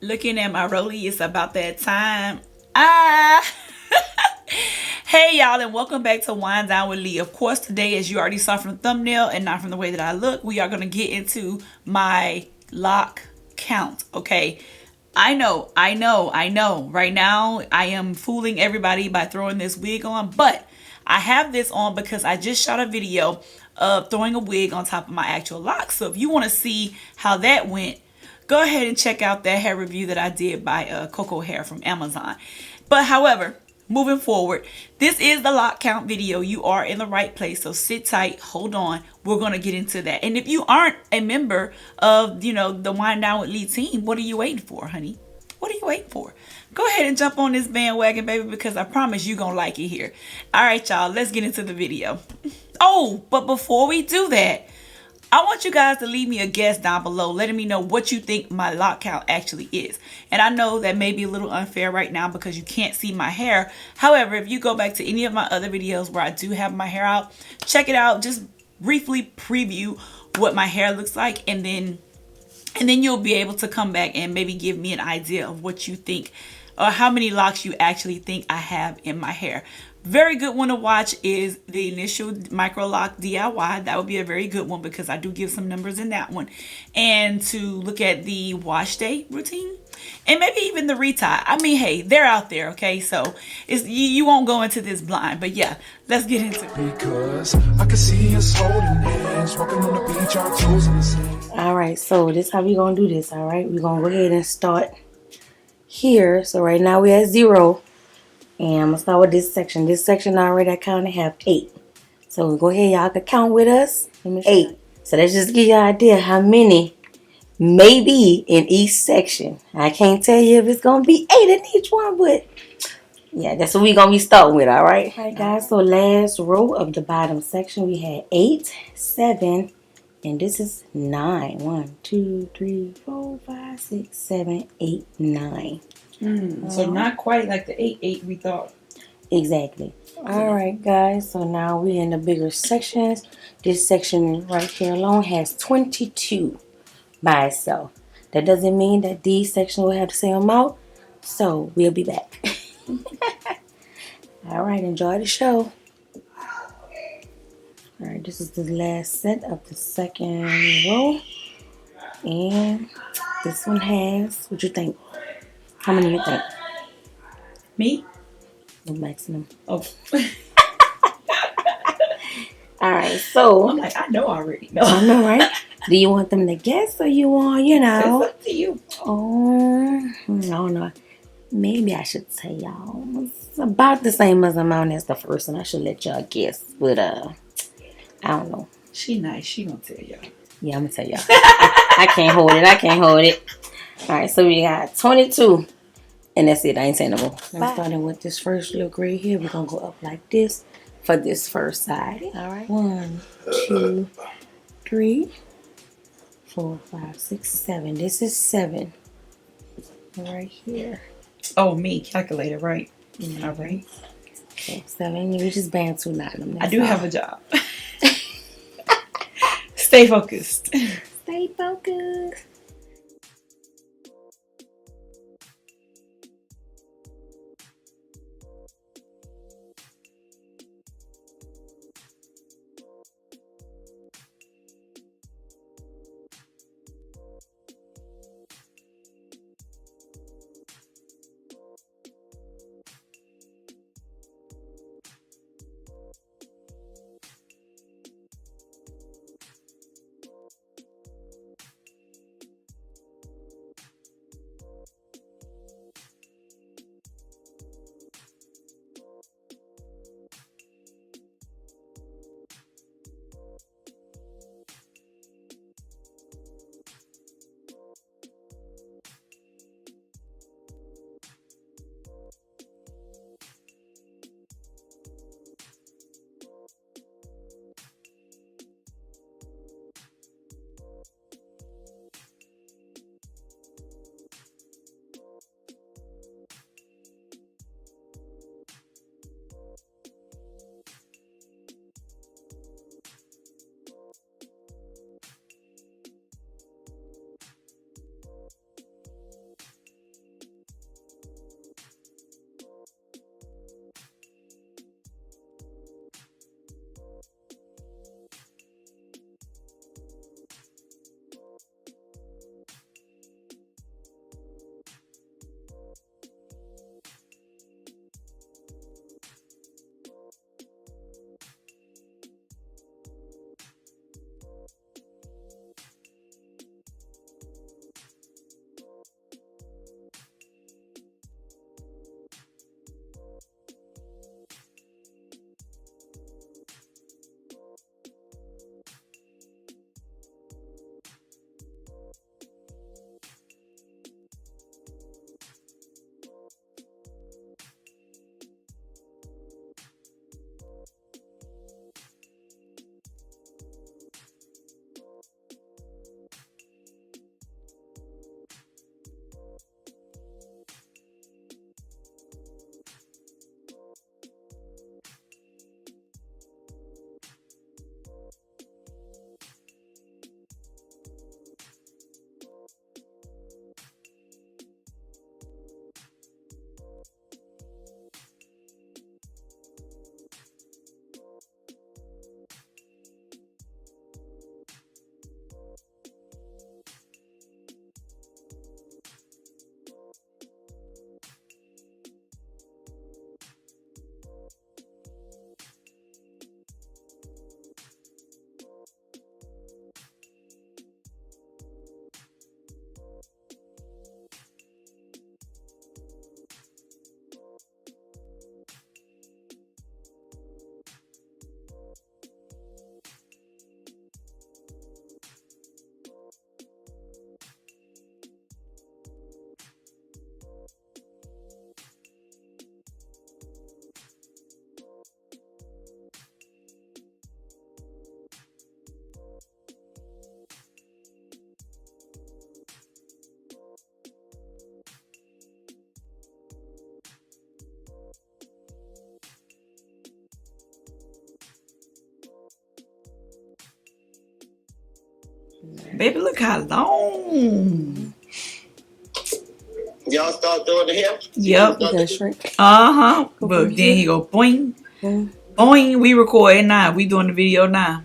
Looking at my rollie, it's about that time. Ah! Hey y'all, and welcome back to Wine Down with Lee. Of course, today, as you already saw from the thumbnail and not from the way that I look, we are going to get into my lock count, okay? I know. Right now, I am fooling everybody by throwing this wig on, but I have this on because I just shot a video of throwing a wig on top of my actual locks. So if you want to see how that went, go ahead and check out that hair review that I did by Coco Hair from Amazon. But however, moving forward, this is the lock count video. You are in the right place, so sit tight, hold on. We're going to get into that. And if you aren't a member of, the Wine Down with Lee team, what are you waiting for, honey? What are you waiting for? Go ahead and jump on this bandwagon, baby, because I promise you're going to like it here. All right, y'all, let's get into the video. Oh, but before we do that, I want you guys to leave me a guess down below, letting me know what you think my lock count actually is. And I know that may be a little unfair right now because you can't see my hair. However, if you go back to any of my other videos where I do have my hair out, check it out. Just briefly preview what my hair looks like, and then you'll be able to come back and maybe give me an idea of what you think or how many locks you actually think I have in my hair. Very good one to watch is the initial Microloc DIY. That would be a very good one because I do give some numbers in that one. And to look at the wash day routine and maybe even the retie. I mean, hey, they're out there, okay? So you won't go into this blind. But yeah, let's get into it. Because I can see us holding hands, walking on the beach, our toes in the sand. All right, so this is how we're going to do this, all right? We're going to go ahead and start here. So right now we're at 0. And I'm going to start with this section. This section already I kind of have 8. So go ahead, y'all can count with us. 8. So let's just give you an idea how many may be in each section. I can't tell you if it's going to be 8 in each one, but yeah, that's what we're going to be starting with, all right? All right, guys, so last row of the bottom section, we had 8, 7, and this is 9. 1, 2, 3, 4, 5, 6, 7, 8, 9. So not quite like the 8 we thought. Exactly. All right, guys. So now we're in the bigger sections. This section right here alone has 22 by itself. That doesn't mean that these sections will have the same amount. So we'll be back. All right. Enjoy the show. All right. This is the last set of the second row. And this one has, what you think? How many you think? Me? The maximum. Oh. All right, so I'm like, I know already. No. I know, right? Do you want them to guess or you want, It's up to you. Oh, I don't know. Maybe I should tell y'all. It's about the same as amount as the first one. I should let y'all guess. But, I don't know. She nice. She gonna tell y'all. Yeah, I'm gonna tell y'all. I can't hold it. All right, so we got 22. And that's it. I ain't saying no more. I'm starting with this first little gray here. We're going to go up like this for this first side. All right. 1, 2, 3, 4, 5, 6, 7. This is 7. Right here. Oh, me. Calculator, right? All right. Okay, 7. You just band 2 9. I do have a job. Stay focused. Stay focused. Baby, look how long. Y'all start doing the hair? Yep. You gotta shrink. Uh-huh. But then he go boing. Boing. We recording now. We doing the video now.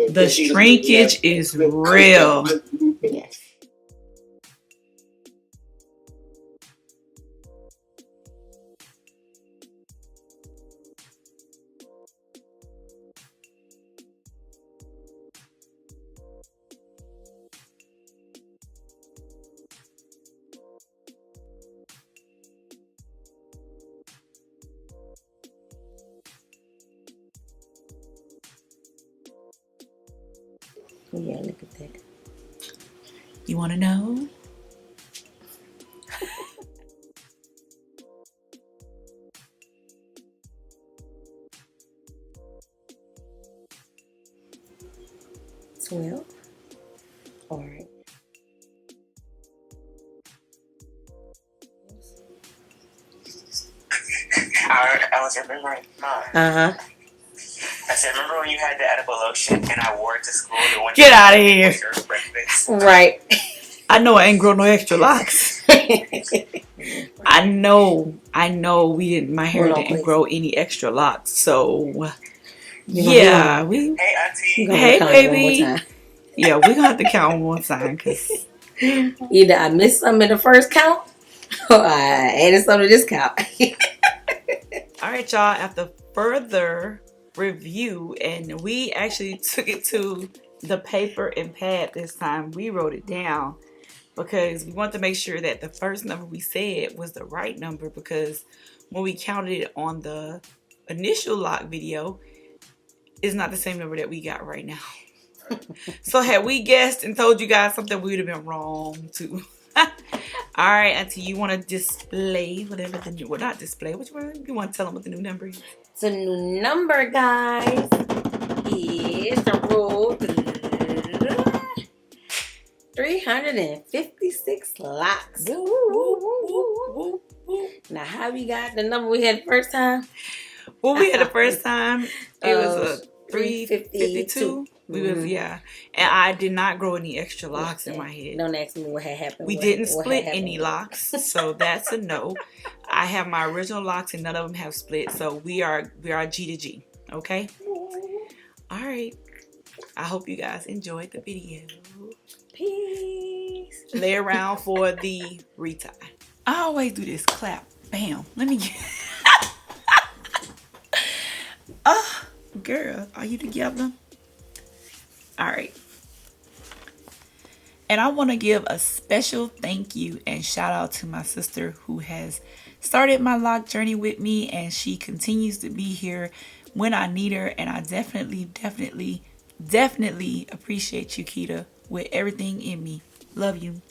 The shrinkage is real. Yes. Yeah, look at that. You want to know? Well, all right. I was remembering mine. Uh-huh. I said, remember when you had the edible lotion and I wore it to school? The one Get out of here. Right. I know I ain't grow no extra locks. I know we didn't. My hair didn't grow any extra locks. So yeah, we. Hey, auntie. Hey, baby. Yeah, we gonna have to count one more time because either I missed some in the first count or I added some to this count. All right, y'all. After further review, and we actually took it to the paper and pad this time. We wrote it down because we wanted to make sure that the first number we said was the right number, because when we counted it on the initial lock video, it's not the same number that we got right now. So had we guessed and told you guys something, we would have been wrong too. All right, Auntie, you want to display whatever the new, well, not display, which one you want to tell them what the new number is? So the new number, guys, is the rule 356 locks. Woo, woo, woo, woo, woo. Now, how we got the number we had the first time? Well, we had the first time, it was a 352. We was, yeah. And I did not grow any extra locks in my head. Don't ask me what had happened. We didn't split any locks, so that's a no. I have my original locks and none of them have split, so we are G to G, okay? All right. I hope you guys enjoyed the video. Peace. Lay around for the retie. I always do this clap. Bam. Let me get... girl, are you together? All right. And I want to give a special thank you and shout out to my sister who has started my lock journey with me, and she continues to be here when I need her. And I definitely appreciate you, Keita, with everything in me. Love you.